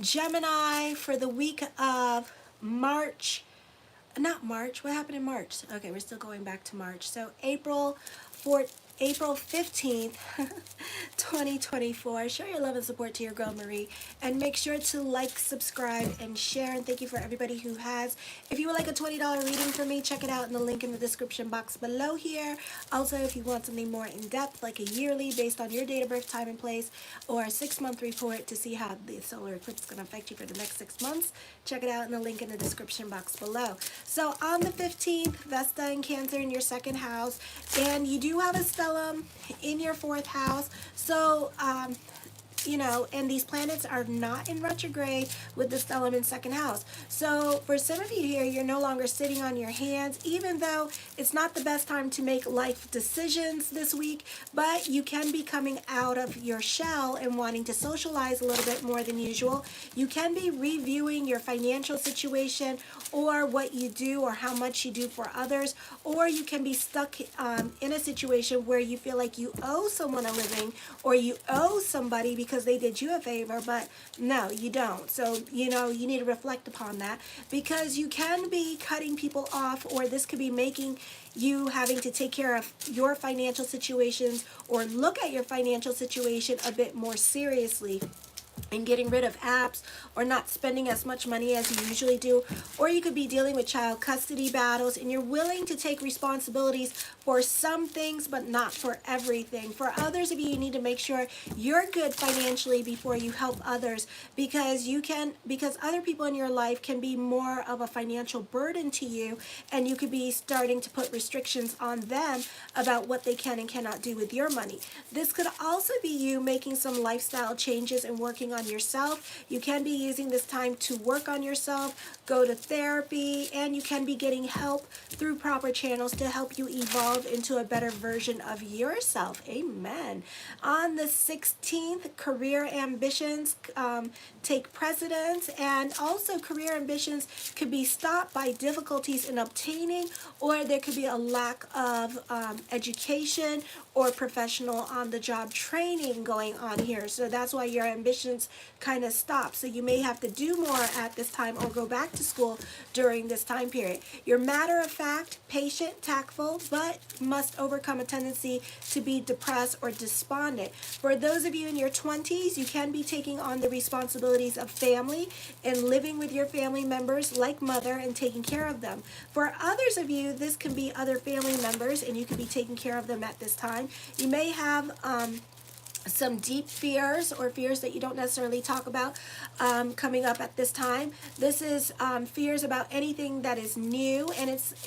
Gemini for the week of March, not March, what happened in March? Okay, we're still going back to March. So April 15th, 2024. Show your love and support to your girl Marie, and make sure to like, subscribe, and share. And thank you for everybody who has. If you would like a $20 reading from me, check it out in the link in the description box below here. Also, if you want something more in depth, like a yearly based on your date of birth, time, and place, or a 6-month report to see how the solar eclipse is going to affect you for the next 6 months, check it out in the link in the description box below. So on the 15th, Vesta and Cancer in your second house, and you do have a stellium in your fourth house. So you know, and these planets are not in retrograde with the stellium in second house. So for some of you here, you're no longer sitting on your hands, even though it's not the best time to make life decisions this week, but you can be coming out of your shell and wanting to socialize a little bit more than usual. You can be reviewing your financial situation, or what you do, or how much you do for others, or you can be stuck in a situation where you feel like you owe someone a living, or you owe somebody because they did you a favor, but no, you don't. So, you know, you need to reflect upon that, because you can be cutting people off, or this could be making you having to take care of your financial situations, or look at your financial situation a bit more seriously, and getting rid of apps, or not spending as much money as you usually do. Or you could be dealing with child custody battles, and you're willing to take responsibilities for some things but not for everything. For others of you, you need to make sure you're good financially before you help others, because other people in your life can be more of a financial burden to you, and you could be starting to put restrictions on them about what they can and cannot do with your money. This could also be you making some lifestyle changes and working on yourself. You can be using this time to work on yourself, go to therapy, and you can be getting help through proper channels to help you evolve into a better version of yourself. Amen. On the 16th, career ambitions take precedence, and also career ambitions could be stopped by difficulties in obtaining, or there could be a lack of education or professional on-the-job training going on here. So that's why your ambitions kind of stop. So you may have to do more at this time, or go back to school during this time period. You're matter of fact, patient, tactful, but must overcome a tendency to be depressed or despondent. For those of you in your 20s, you can be taking on the responsibilities of family and living with your family members like mother and taking care of them. For others of you, this can be other family members, and you can be taking care of them at this time. You may have some deep fears, or fears that you don't necessarily talk about, coming up at this time. This is fears about anything that is new,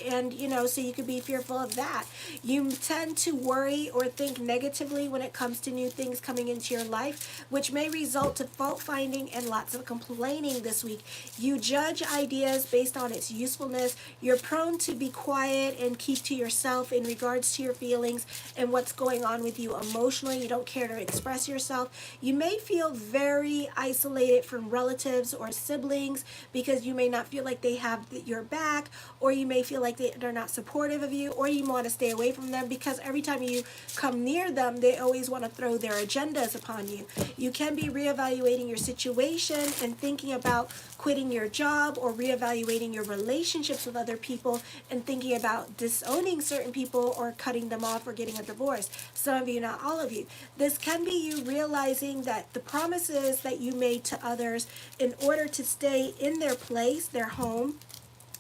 and you know, so you could be fearful of that. You tend to worry or think negatively when it comes to new things coming into your life, which may result to fault finding and lots of complaining this week. You judge ideas based on its usefulness. You're prone to be quiet and keep to yourself in regards to your feelings and what's going on with you emotionally. You don't care to express yourself. You may feel very isolated from relatives or siblings, because you may not feel like they have your back, or you may feel like they're not supportive of you, or you want to stay away from them because every time you come near them, they always want to throw their agendas upon you. You can be reevaluating your situation and thinking about quitting your job, or reevaluating your relationships with other people and thinking about disowning certain people or cutting them off or getting a divorce. Some of you, not all of you. This can be you realizing that the promises that you made to others in order to stay in their place, their home,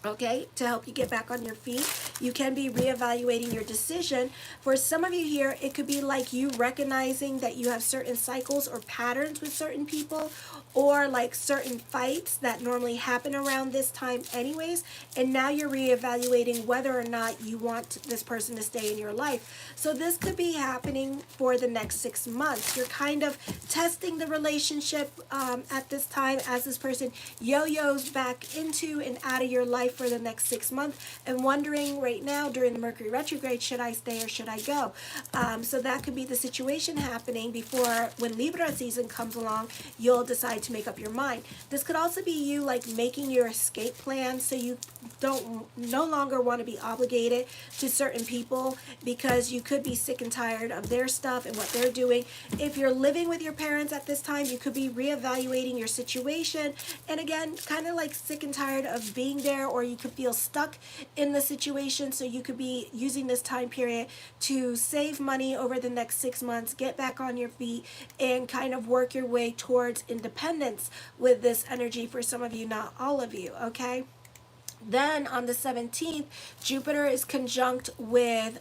okay, to help you get back on your feet, you can be reevaluating your decision. For some of you here, it could be like you recognizing that you have certain cycles or patterns with certain people, or like certain fights that normally happen around this time anyways, and now you're reevaluating whether or not you want this person to stay in your life. So this could be happening for the next 6 months. You're kind of testing the relationship at this time, as this person yo-yos back into and out of your life for the next 6 months and wondering right now during the Mercury retrograde, should I stay or should I go? So that could be the situation happening before when Libra season comes along, you'll decide to make up your mind. This could also be you like making your escape plan so you don't no longer want to be obligated to certain people because you could be sick and tired of their stuff and what they're doing. If you're living with your parents at this time, you could be reevaluating your situation, and again, kind of like sick and tired of being there, or you could feel stuck in the situation, so you could be using this time period to save money over the next 6 months, get back on your feet, and kind of work your way towards independence with this energy for some of you, not all of you, okay? Then on the 17th, Jupiter is conjunct with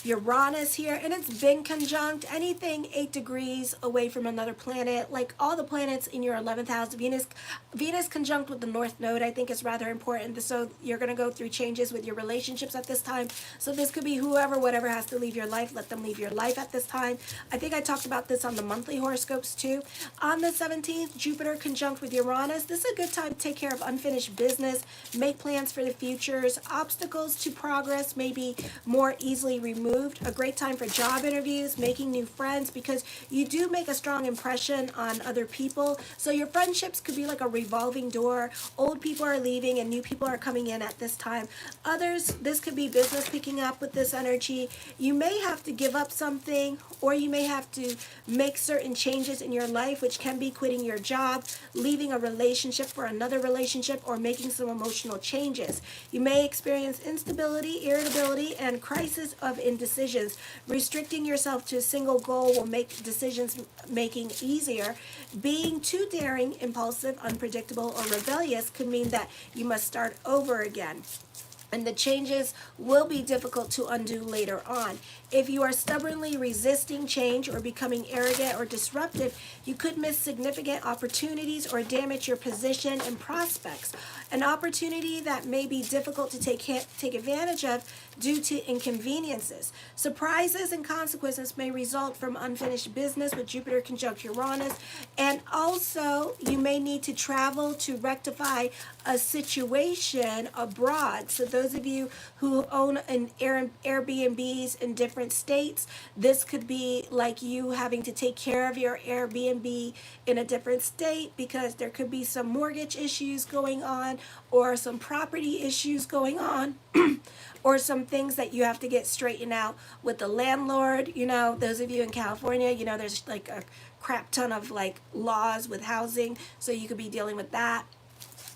Uranus here, and it's been conjunct anything 8 degrees away from another planet, like all the planets in your 11th house. Venus conjunct with the North Node, I think, is rather important. So you're going to go through changes with your relationships at this time. So this could be whoever, whatever has to leave your life, let them leave your life at this time. I think I talked about this on the monthly horoscopes too. On the 17th, Jupiter conjunct with Uranus. This is a good time to take care of unfinished business, make plans for the futures. Obstacles to progress may be more easily removed. A great time for job interviews, making new friends, because you do make a strong impression on other people. So your friendships could be like a revolving door. Old people are leaving and new people are coming in at this time. Others, this could be business picking up with this energy. You may have to give up something, or you may have to make certain changes in your life, which can be quitting your job, leaving a relationship for another relationship, or making some emotional changes. You may experience instability, irritability, and crisis of indecisions. Restricting yourself to a single goal will make decisions making easier. Being too daring, impulsive, unpredictable, or rebellious could mean that you must start over again, and the changes will be difficult to undo later on. If you are stubbornly resisting change or becoming arrogant or disruptive, you could miss significant opportunities or damage your position and prospects. An opportunity that may be difficult to take advantage of due to inconveniences. Surprises and consequences may result from unfinished business with Jupiter conjunct Uranus, and also you may need to travel to rectify a situation abroad. So those of you who own an Airbnbs in different states, this could be like you having to take care of your Airbnb in a different state because there could be some mortgage issues going on or some property issues going on or some things that you have to get straightened out with the landlord. You know, those of you in California, you know, there's like a crap ton of like laws with housing, so you could be dealing with that.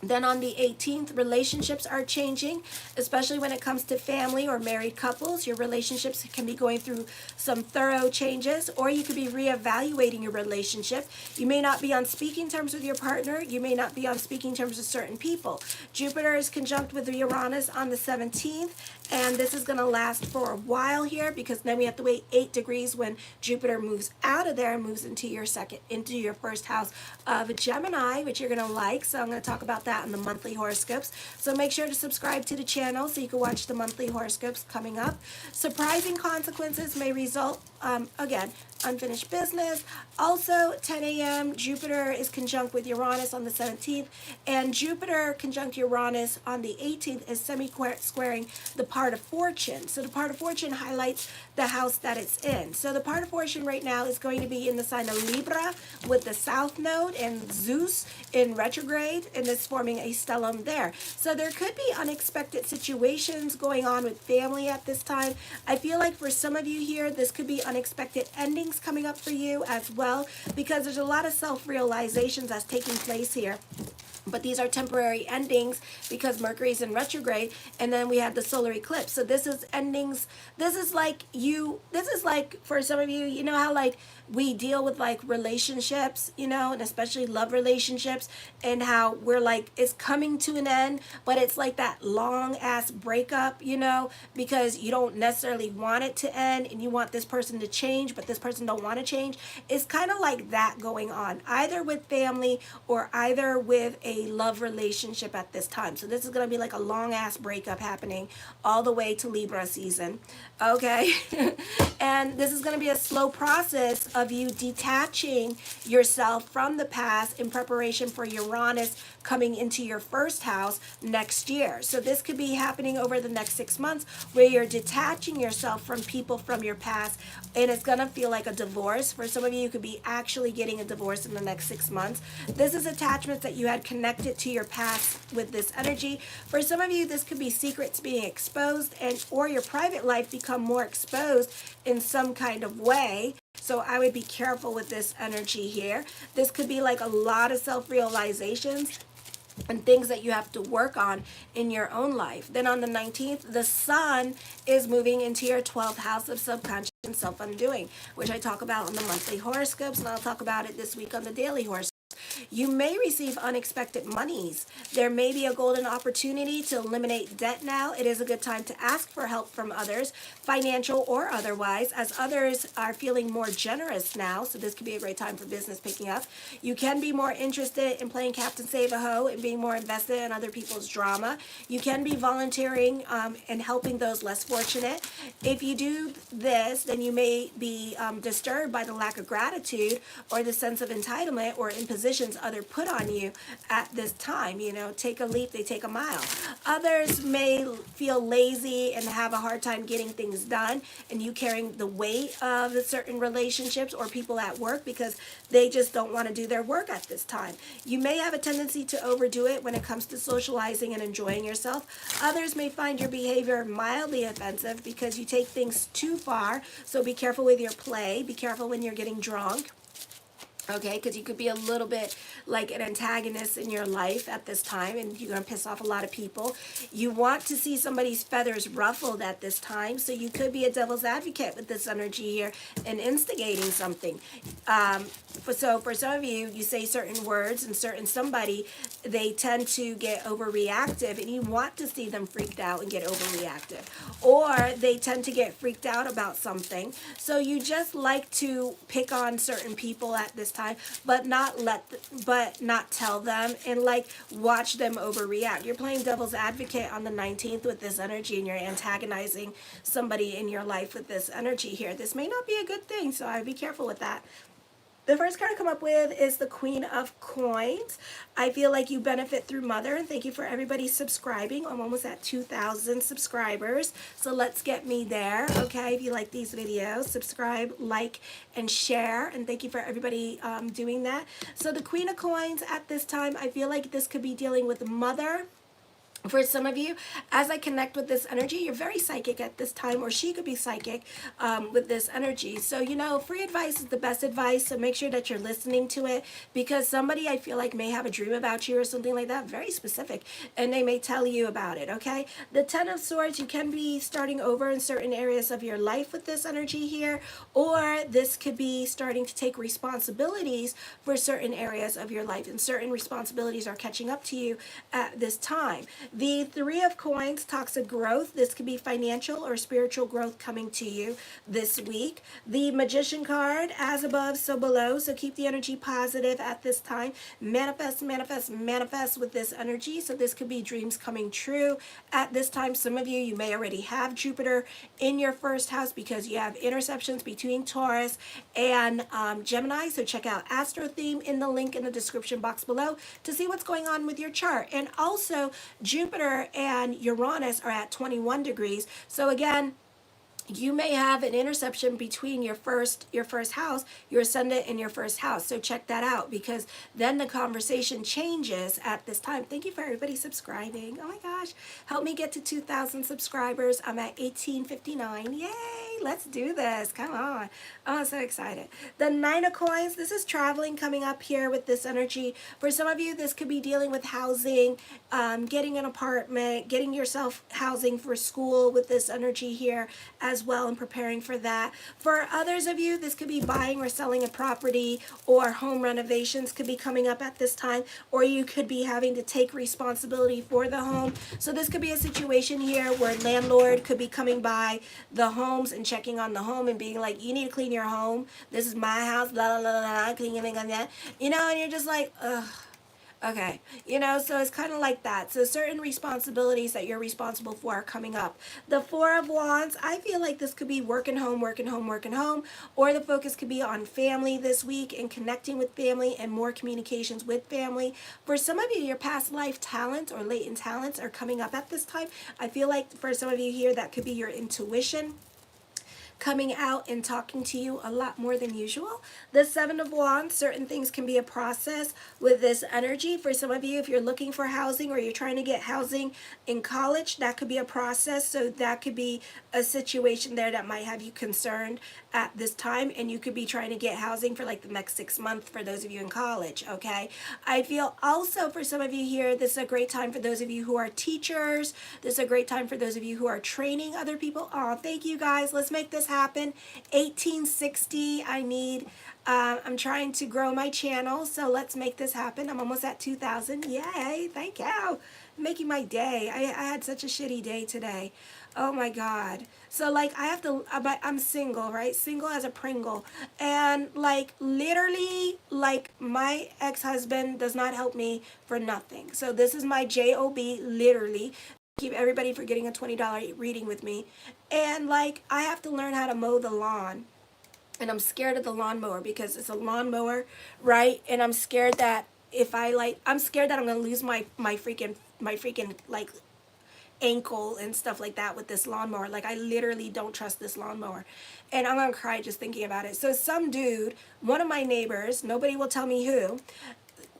Then on the 18th, relationships are changing, especially when it comes to family or married couples. Your relationships can be going through some thorough changes, or you could be reevaluating your relationship. You may not be on speaking terms with your partner. You may not be on speaking terms with certain people. Jupiter is conjunct with Uranus on the 17th, and this is going to last for a while here because then we have to wait 8 degrees when Jupiter moves out of there and moves into your first house of Gemini, which you're going to like. So I'm going to talk about that in the monthly horoscopes. So make sure to subscribe to the channel so you can watch the monthly horoscopes coming up. Surprising consequences may result, again, unfinished business. Also, 10 a.m., Jupiter is conjunct with Uranus on the 17th, and Jupiter conjunct Uranus on the 18th is semi-squaring the part of fortune. So the part of fortune highlights the house that it's in. So the part of fortune right now is going to be in the sign of Libra with the South Node and Zeus in retrograde, and it's forming a stellium there. So there could be unexpected situations going on with family at this time. I feel like for some of you here, this could be unexpected endings coming up for you as well, because there's a lot of self-realizations that's taking place here. But these are temporary endings because Mercury's in retrograde, and then we have the solar eclipse. So this is endings. This is like for some of you, you know how like we deal with like relationships, you know, and especially love relationships, and how we're like, it's coming to an end, but it's like that long ass breakup, you know, because you don't necessarily want it to end and you want this person to change, but this person don't want to change. It's kind of like that going on, either with family or either with a love relationship at this time. So this is going to be like a long ass breakup happening all the way to Libra season. Okay. And this is going to be a slow process of you detaching yourself from the past in preparation for Uranus coming into your first house next year. So this could be happening over the next 6 months, where you're detaching yourself from people from your past, and it's going to feel like a divorce. For some of you, you could be actually getting a divorce in the next 6 months. This is attachments that you had connected to your past with this energy. For some of you, this could be secrets being exposed, and or your private life become more exposed in some kind of way. So I would be careful with this energy here. This could be like a lot of self-realizations and things that you have to work on in your own life. Then on the 19th, the sun is moving into your 12th house of subconscious and self-undoing, which I talk about on the monthly horoscopes, and I'll talk about it this week on the daily horoscopes. You may receive unexpected monies. There may be a golden opportunity to eliminate debt now. It is a good time to ask for help from others, financial or otherwise, as others are feeling more generous now. So this could be a great time for business picking up. You can be more interested in playing Captain Save-A-Ho and being more invested in other people's drama. You can be volunteering and helping those less fortunate. If you do this, then you may be disturbed by the lack of gratitude or the sense of entitlement or impositions others put on you at this time. You know, take a leap, they take a mile. Others may feel lazy and have a hard time getting things done, and you carrying the weight of the certain relationships or people at work because they just don't want to do their work at this time. You may have a tendency to overdo it when it comes to socializing and enjoying yourself. Others may find your behavior mildly offensive because you take things too far, so be careful with your play. Be careful when you're getting drunk. Okay, because you could be a little bit like an antagonist in your life at this time, and you're going to piss off a lot of people. You want to see somebody's feathers ruffled at this time, so you could be a devil's advocate with this energy here and instigating something. So for some of you, you say certain words, and certain somebody, they tend to get overreactive, and you want to see them freaked out and get overreactive. Or they tend to get freaked out about something, so you just like to pick on certain people at this time, but not tell them and like watch them overreact. You're playing devil's advocate on the 19th with this energy, and you're antagonizing somebody in your life with this energy here. This may not be a good thing, so I'd be careful with that. The first card I come up with is the Queen of Coins. I feel like you benefit through Mother, and thank you for everybody subscribing. I'm almost at 2,000 subscribers, so let's get me there. Okay, if you like these videos, subscribe, like, and share, and thank you for everybody doing that. So the Queen of Coins at this time, I feel like this could be dealing with Mother. For some of you, as I connect with this energy, you're very psychic at this time, or she could be psychic with this energy. So, you know, free advice is the best advice, so make sure that you're listening to it, because somebody I feel like may have a dream about you or something like that, very specific, and they may tell you about it, okay? The Ten of Swords, you can be starting over in certain areas of your life with this energy here, or this could be starting to take responsibilities for certain areas of your life, and certain responsibilities are catching up to you at this time. The Three of Coins talks of growth. This could be financial or spiritual growth coming to you this week. The Magician card, as above, so below. So keep the energy positive at this time. Manifest, manifest, manifest with this energy. So this could be dreams coming true at this time. Some of you, you may already have Jupiter in your first house because you have interceptions between Taurus and Gemini. So check out Astro Theme in the link in the description box below to see what's going on with your chart. And also, Jupiter and Uranus are at 21 degrees. So again, you may have an interception between your first house, your ascendant, and your first house. So check that out, because then the conversation changes at this time. Thank you for everybody subscribing. Oh my gosh. Help me get to 2,000 subscribers. I'm at 1859. Yay. Let's do this. Come on. Oh, I'm so excited. The Nine of Coins. This is traveling coming up here with this energy. For some of you, this could be dealing with housing, getting an apartment, getting yourself housing for school with this energy here as well, and preparing for that. For others of you, this could be buying or selling a property, or home renovations could be coming up at this time, or you could be having to take responsibility for the home. So this could be a situation here where landlord could be coming by the homes and checking on the home and being like, you need to clean your home. This is my house, blah, blah, blah, blah, clean, that. You know, and you're just like, ugh. Okay, you know, so it's kind of like that. So certain responsibilities that you're responsible for are coming up. The Four of Wands, I feel like this could be working home, working home, working home, or the focus could be on family this week and connecting with family and more communications with family. For some of you, your past life talents or latent talents are coming up at this time. I feel like for some of you here, that could be your intuition coming out and talking to you a lot more than usual. The Seven of Wands, certain things can be a process with this energy. For some of you, if you're looking for housing or you're trying to get housing in college, that could be a process. So that could be a situation there that might have you concerned at this time, and you could be trying to get housing for like the next 6 months for those of you in college, okay? I feel also for some of you here, this is a great time for those of you who are teachers. This is a great time for those of you who are training other people. Oh, thank you guys. Let's make this happen. 1860, I need, I'm trying to grow my channel, so let's make this happen. I'm almost at 2,000. Yay, thank you. Making my day. I had such a shitty day today. Oh my God. So like I have to, I'm single, right? Single as a Pringle. And like literally like my ex-husband does not help me for nothing. So this is my JOB, literally. Keep everybody for getting a $20 reading with me. And like I have to learn how to mow the lawn. And I'm scared of the lawnmower because it's a lawnmower, right? And I'm scared that if I like, I'm scared that I'm going to lose my freaking like ankle and stuff like that with this lawnmower. Like I literally don't trust this lawnmower, and I'm gonna cry just thinking about it. So some dude, one of my neighbors, nobody will tell me who,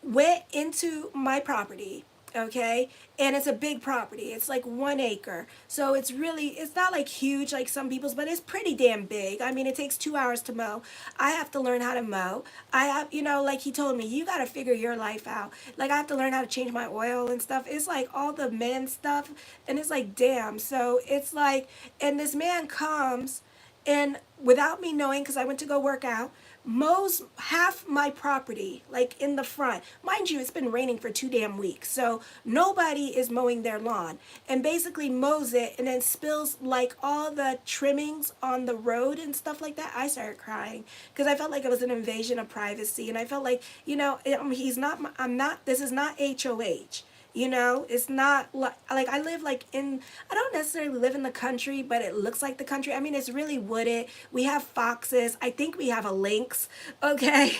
went into my property, okay? And it's a big property. It's like 1 acre. So it's really, it's not like huge like some people's, but it's pretty damn big. I mean, it takes 2 hours to mow. I have to learn how to mow. I have, you know, like he told me, you got to figure your life out. Like I have to learn how to change my oil and stuff. It's like all the men stuff. And it's like, damn. So it's like, and this man comes and without me knowing, because I went to go work out, mows half my property, like in the front. Mind you, it's been raining for 2 damn weeks, so nobody is mowing their lawn. And basically mows it and then spills like all the trimmings on the road and stuff like that. I started crying because I felt like it was an invasion of privacy, and I felt like, you know, he's not, I'm not, this is not HOH. You know, it's not like I live like in, I don't necessarily live in the country, but it looks like the country. I mean, it's really wooded. We have foxes. I think we have a lynx, okay?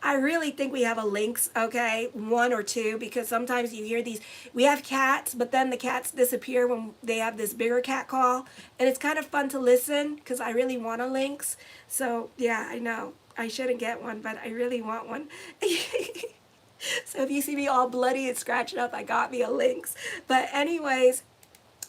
I really think we have a lynx, okay? 1 or 2, because sometimes you hear these, we have cats, but then the cats disappear when they have this bigger cat call. And it's kind of fun to listen because I really want a lynx. So yeah, I know. I shouldn't get one, but I really want one. So if you see me all bloody and scratched up, I got me a lynx. But anyways,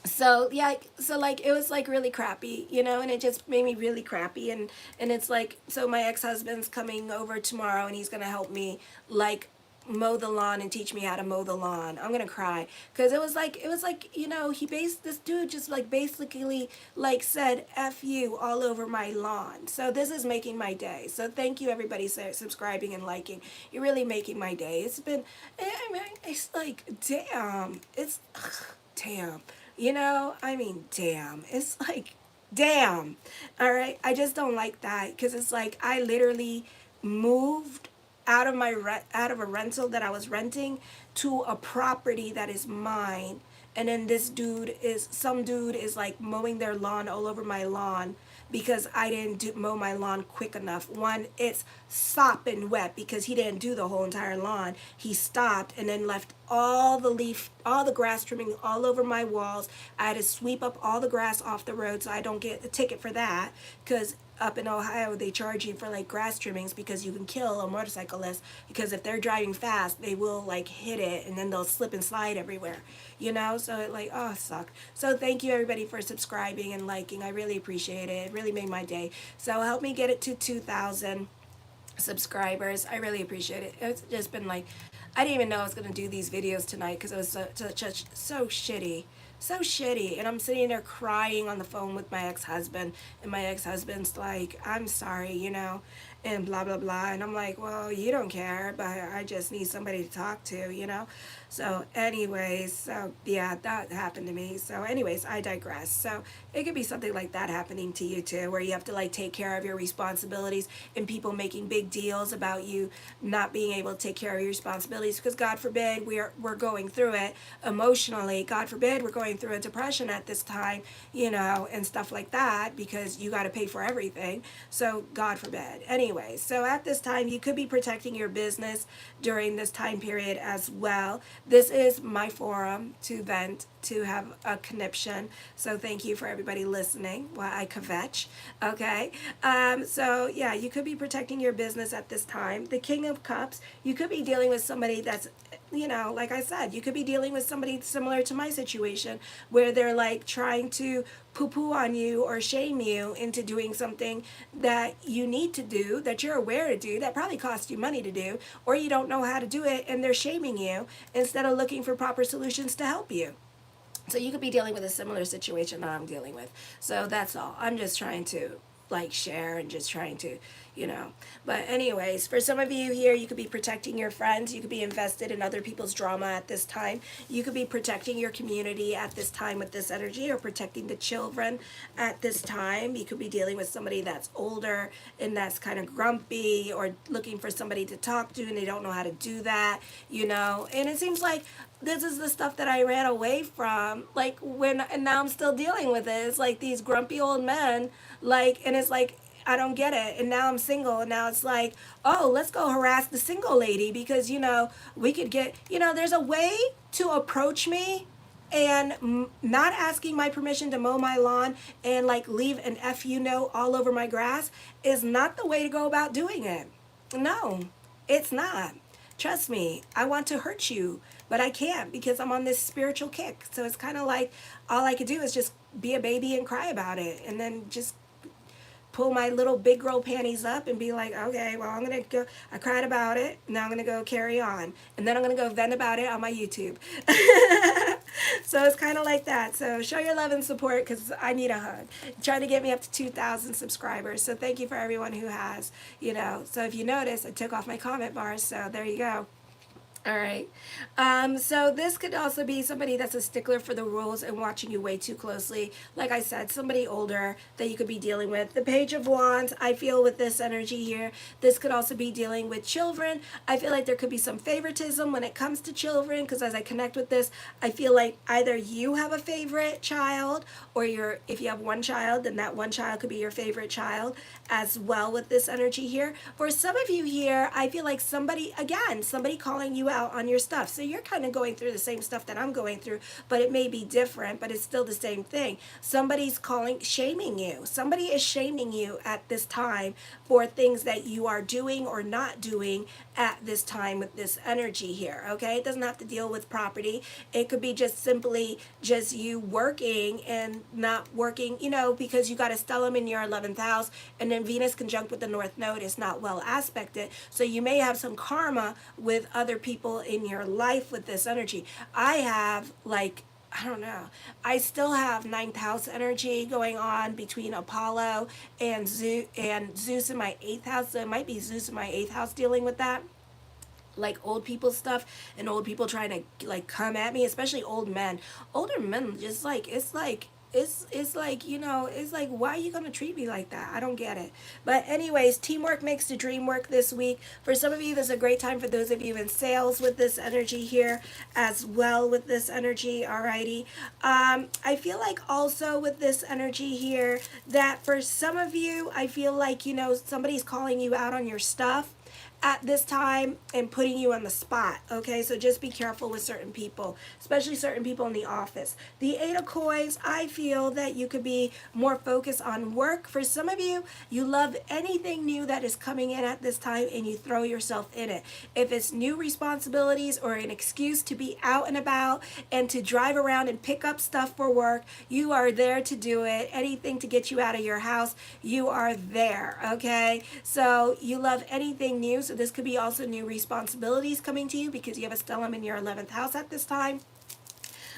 so yeah, so like it was like really crappy, you know, and it just made me really crappy. And it's like, so my ex-husband's coming over tomorrow and he's gonna help me like mow the lawn and teach me how to mow the lawn. I'm gonna cry because it was like, you know, this dude just like basically like said F you all over my lawn. So this is making my day. So thank you everybody subscribing and liking. You're really making my day. It's been, I mean, it's like damn, it's damn, you know, I mean damn, it's like damn. All right, I just don't like that because it's like I literally moved out of out of a rental that I was renting to a property that is mine, and then some dude is like mowing their lawn all over my lawn because I didn't mow my lawn quick enough. One, it's sopping wet because he didn't do the whole entire lawn. He stopped and then left all the grass trimming all over my walls. I had to sweep up all the grass off the road so I don't get a ticket for that, because up in Ohio they charge you for like grass trimmings because you can kill a motorcyclist, because if they're driving fast they will like hit it and then they'll slip and slide everywhere, you know. So it like, oh, suck. So thank you everybody for subscribing and liking. I really appreciate it. It really made my day. So help me get it to 2,000 subscribers. I really appreciate it. It's just been like, I didn't even know I was going to do these videos tonight because it was so shitty. So shitty. And I'm sitting there crying on the phone with my ex-husband, and my ex-husband's like, I'm sorry, you know. and blah, blah, blah. And I'm like, well, you don't care, but I just need somebody to talk to, you know? So anyways, so yeah, that happened to me. So anyways, I digress. So it could be something like that happening to you too, where you have to like take care of your responsibilities and people making big deals about you not being able to take care of your responsibilities because God forbid we're going through it emotionally. God forbid we're going through a depression at this time, you know, and stuff like that because you got to pay for everything. So God forbid. Anyways, so at this time you could be protecting your business during this time period as well. This is my forum to vent, to have a conniption. So thank you for everybody listening while I kvetch. Okay. So yeah, you could be protecting your business at this time. The King of Cups, you could be dealing with somebody that's, you know, like I said, you could be dealing with somebody similar to my situation where they're like trying to poo-poo on you or shame you into doing something that you need to do, that you're aware to do, that probably costs you money to do, or you don't know how to do it and they're shaming you instead of looking for proper solutions to help you. So you could be dealing with a similar situation that I'm dealing with. So that's all. I'm just trying to like share and just trying to, you know. But anyways, for some of you here, you could be protecting your friends. You could be invested in other people's drama at this time. You could be protecting your community at this time with this energy, or protecting the children at this time. You could be dealing with somebody that's older and that's kind of grumpy, or looking for somebody to talk to and they don't know how to do that, you know. And it seems like this is the stuff that I ran away from, like when, and now I'm still dealing with it. It's like these grumpy old men, like, and it's like, I don't get it. And now I'm single, and now it's like, oh, let's go harass the single lady because, you know, we could get, you know, there's a way to approach me and not asking my permission to mow my lawn and like leave an FU note all over my grass is not the way to go about doing it. No, it's not. Trust me, I want to hurt you, but I can't because I'm on this spiritual kick. So it's kind of like all I could do is just be a baby and cry about it, and then just pull my little big girl panties up and be like, okay, well, I'm going to go, I cried about it, now I'm going to go carry on. And then I'm going to go vent about it on my YouTube. So it's kind of like that. So show your love and support because I need a hug. Trying to get me up to 2,000 subscribers. So thank you for everyone who has, you know. So if you notice, I took off my comment bars. So there you go. All right. So this could also be somebody that's a stickler for the rules and watching you way too closely. Like I said, somebody older that you could be dealing with. The Page of Wands, I feel with this energy here, this could also be dealing with children. I feel like there could be some favoritism when it comes to children because as I connect with this, I feel like either you have a favorite child or if you have one child, then that one child could be your favorite child as well with this energy here. For some of you here, I feel like somebody calling you out on your stuff. So you're kind of going through the same stuff that I'm going through, but it may be different, but it's still the same thing. Somebody's shaming you. Somebody is shaming you at this time for things that you are doing or not doing at this time with this energy here, okay? It doesn't have to deal with property. It could be just simply just you working and not working, you know, because you got a stellium in your 11th house, and then Venus conjunct with the North Node is not well aspected. So you may have some karma with other people in your life with this energy. I have like, I don't know. I still have 9th house energy going on between Apollo and Zeus in my 8th house. So it might be Zeus in my 8th house dealing with that. Like old people stuff and old people trying to like come at me, especially old men. Older men just like, it's like, you know, it's like, why are you going to treat me like that? I don't get it. But anyways, teamwork makes the dream work this week. For some of you, this is a great time for those of you in sales with this energy here as well with this energy. Alrighty. I feel like also with this energy here that for some of you, I feel like, you know, somebody's calling you out on your stuff at this time and putting you on the spot, okay? So just be careful with certain people, especially certain people in the office. The 8 of Coins, I feel that you could be more focused on work. For some of you, you love anything new that is coming in at this time and you throw yourself in it. If it's new responsibilities or an excuse to be out and about and to drive around and pick up stuff for work, you are there to do it. Anything to get you out of your house, you are there, okay? So you love anything new. So this could be also new responsibilities coming to you because you have a stellium in your 11th house at this time.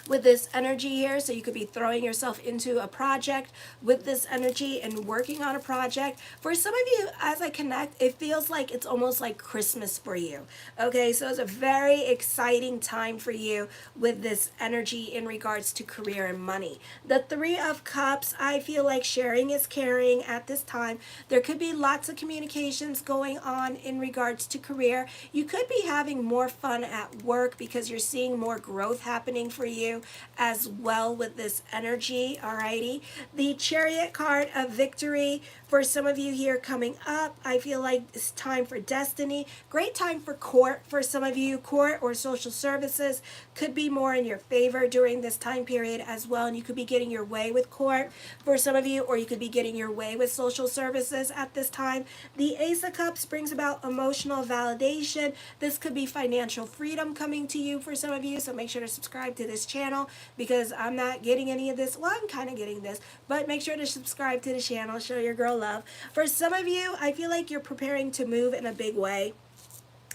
with this energy here. So you could be throwing yourself into a project with this energy and working on a project. For some of you, as I connect, it feels like it's almost like Christmas for you. Okay, so it's a very exciting time for you with this energy in regards to career and money. The Three of Cups, I feel like sharing is caring at this time. There could be lots of communications going on in regards to career. You could be having more fun at work because you're seeing more growth happening for you as well with this energy. Alrighty, the Chariot card of victory for some of you here coming up. I feel like it's time for destiny. Great time for court for some of you. Court or social services could be more in your favor during this time period as well, and you could be getting your way with court for some of you, or you could be getting your way with social services at this time. The Ace of Cups brings about emotional validation. This could be financial freedom coming to you for some of you, so make sure to subscribe to this channel because I'm not getting any of this. Well, I'm kind of getting this, but make sure to subscribe to the channel. Show your girl love. For some of you, I feel like you're preparing to move in a big way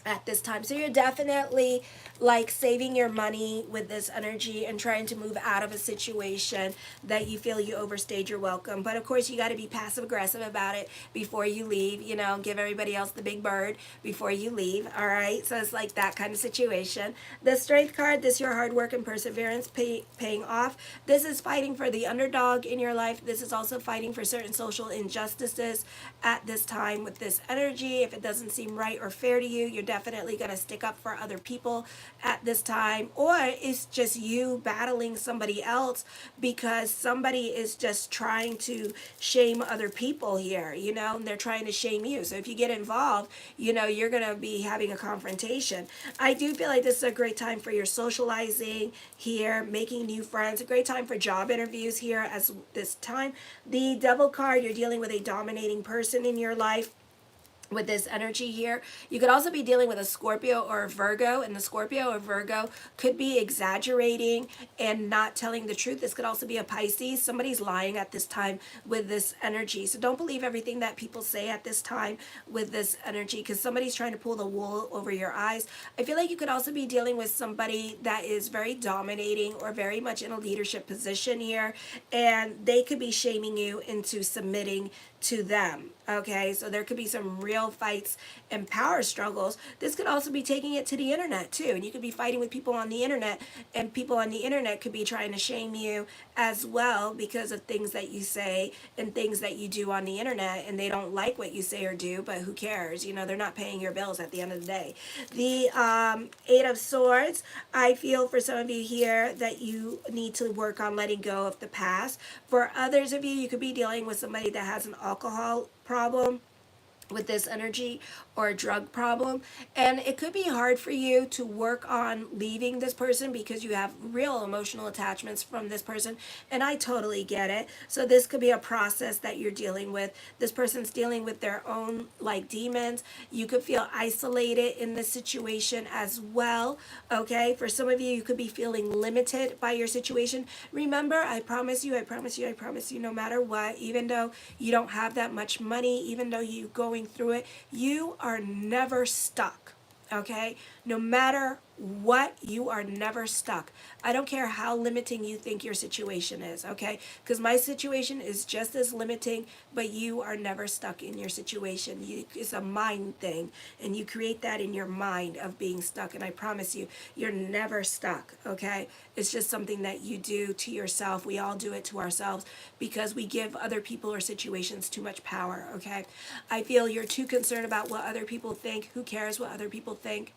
at this time. So you're definitely like saving your money with this energy and trying to move out of a situation that you feel you overstayed your welcome. But of course, you got to be passive aggressive about it before you leave, you know, give everybody else the big bird before you leave. All right. So it's like that kind of situation. The Strength card, this is your hard work and perseverance paying off. This is fighting for the underdog in your life. This is also fighting for certain social injustices at this time with this energy. If it doesn't seem right or fair to you, you're definitely going to stick up for other people at this time, or it's just you battling somebody else because somebody is just trying to shame other people here, you know, and they're trying to shame you. So if you get involved, you know, you're going to be having a confrontation. I do feel like this is a great time for your socializing here, making new friends, a great time for job interviews here as this time. The Devil card, you're dealing with a dominating person in your life with this energy here. You could also be dealing with a Scorpio or a Virgo, and the Scorpio or Virgo could be exaggerating and not telling the truth. This could also be a Pisces. Somebody's lying at this time with this energy. So don't believe everything that people say at this time with this energy because somebody's trying to pull the wool over your eyes. I feel like you could also be dealing with somebody that is very dominating or very much in a leadership position here, and they could be shaming you into submitting to them. Okay, so there could be some real fights and power struggles. This could also be taking it to the internet too, and you could be fighting with people on the internet, and people on the internet could be trying to shame you as well because of things that you say and things that you do on the internet, and they don't like what you say or do, but who cares? You know, they're not paying your bills at the end of the day. The Eight of Swords, I feel for some of you here that you need to work on letting go of the past. For others of you, you could be dealing with somebody that has an alcohol problem with this energy or a drug problem, and it could be hard for you to work on leaving this person because you have real emotional attachments from this person, and I totally get it. So this could be a process that you're dealing with. This person's dealing with their own like demons. You could feel isolated in this situation as well. Okay, for some of you, you could be feeling limited by your situation. Remember, I promise you, I promise you, I promise you, no matter what, even though you don't have that much money, even though you going through it, you are never stuck. Okay, no matter what, you are never stuck. I don't care how limiting you think your situation is, okay? Because my situation is just as limiting, but you are never stuck in your situation. It's a mind thing, and you create that in your mind of being stuck, and I promise you, you're never stuck, okay? It's just something that you do to yourself. We all do it to ourselves because we give other people or situations too much power, okay? I feel you're too concerned about what other people think. Who cares what other people think?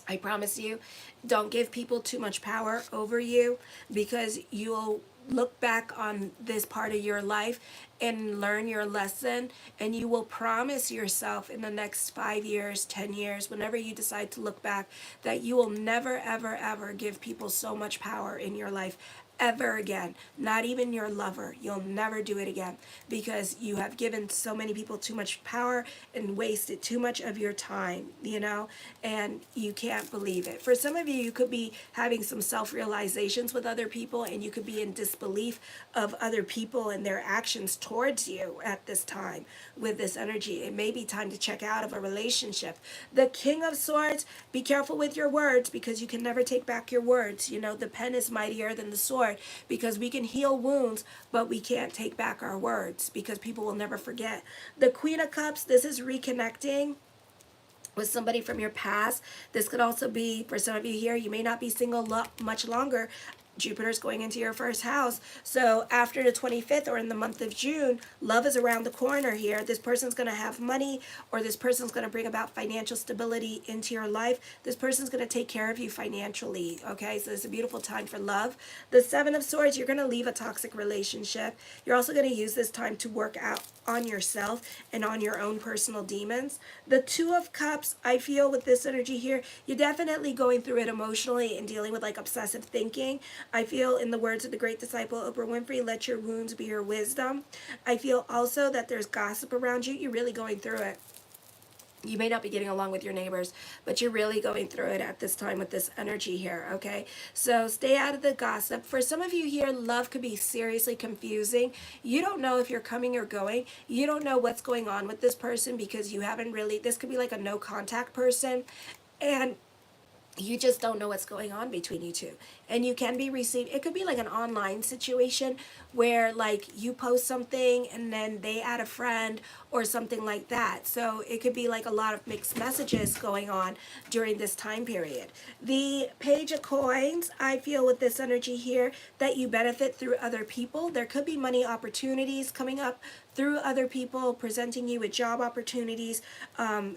I promise you, don't give people too much power over you because you'll look back on this part of your life and learn your lesson, and you will promise yourself in the next 5 years, 10 years, whenever you decide to look back, that you will never, ever, ever give people so much power in your life ever again. Not even your lover. You'll never do it again because you have given so many people too much power and wasted too much of your time, you know, and you can't believe it. For some of you, you could be having some self-realizations with other people, and you could be in disbelief of other people and their actions towards you at this time with this energy. It may be time to check out of a relationship. The King of Swords, be careful with your words because you can never take back your words. You know, the pen is mightier than the sword because we can heal wounds, but we can't take back our words because people will never forget. The Queen of Cups, this is reconnecting with somebody from your past. This could also be, for some of you here, you may not be single much longer. Jupiter's going into your first house. So after the 25th or in the month of June, love is around the corner here. This person's going to have money, or this person's going to bring about financial stability into your life. This person's going to take care of you financially. Okay, so it's a beautiful time for love. The Seven of Swords, you're going to leave a toxic relationship. You're also going to use this time to work out on yourself and on your own personal demons. The Two of Cups, I feel with this energy here, you're definitely going through it emotionally and dealing with like obsessive thinking. I feel, in the words of the great disciple Oprah Winfrey, let your wounds be your wisdom. I feel also that there's gossip around you. You're really going through it. You may not be getting along with your neighbors, but you're really going through it at this time with this energy here, okay? So stay out of the gossip. For some of you here, love could be seriously confusing. You don't know if you're coming or going. You don't know what's going on with this person because you haven't really, this could be like a no contact person. And you just don't know what's going on between you two. And you can be received, it could be like an online situation where like you post something and then they add a friend or something like that. So it could be like a lot of mixed messages going on during this time period. The Page of Coins, I feel with this energy here that you benefit through other people. There could be money opportunities coming up through other people presenting you with job opportunities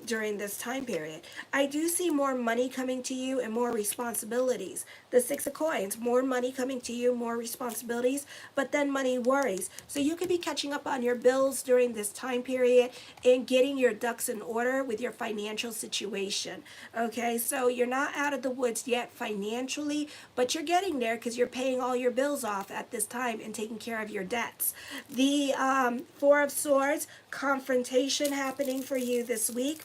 during this time period. I do see more money coming to you and more responsibilities. The Six of Coins, more money coming to you, more responsibilities, but then money worries. So you could be catching up on your bills during this time period and getting your ducks in order with your financial situation. Okay, so you're not out of the woods yet financially, but you're getting there because you're paying all your bills off at this time and taking care of your debts. The Four of Swords, confrontation happening for you this week.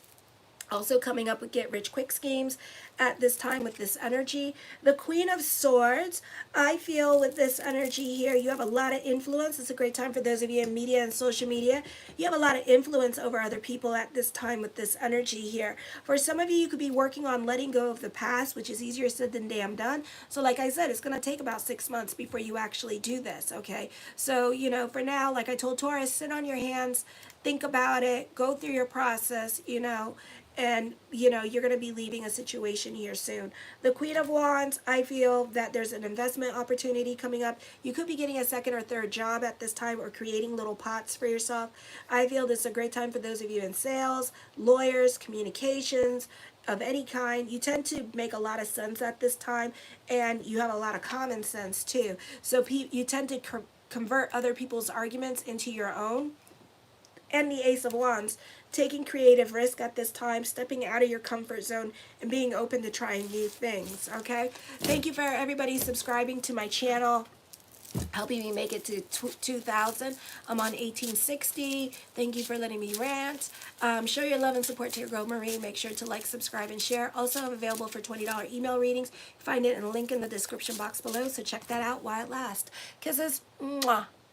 Also coming up with get rich quick schemes at this time with this energy. The Queen of Swords, I feel with this energy here, you have a lot of influence. It's a great time for those of you in media and social media. You have a lot of influence over other people at this time with this energy here. For some of you, you could be working on letting go of the past, which is easier said than damn done. So like I said, it's going to take about 6 months before you actually do this, okay? So, you know, for now, like I told Taurus, sit on your hands, think about it, go through your process, you know, and you know you're going to be leaving a situation here soon. The Queen of Wands, I feel that there's an investment opportunity coming up. You could be getting a second or third job at this time or creating little pots for yourself. I feel this is a great time for those of you in sales, lawyers, communications of any kind. You tend to make a lot of sense at this time, and you have a lot of common sense too. So you tend to convert other people's arguments into your own. And the Ace of Wands, taking creative risk at this time, stepping out of your comfort zone and being open to trying new things, okay? Thank you for everybody subscribing to my channel, helping me make it to 2,000. I'm on 1860. Thank you for letting me rant. Show your love and support to your girl Marie. Make sure to like, subscribe, and share. Also, I'm available for $20 email readings. Find it in a link in the description box below, so check that out while it lasts. Kisses. Mwah.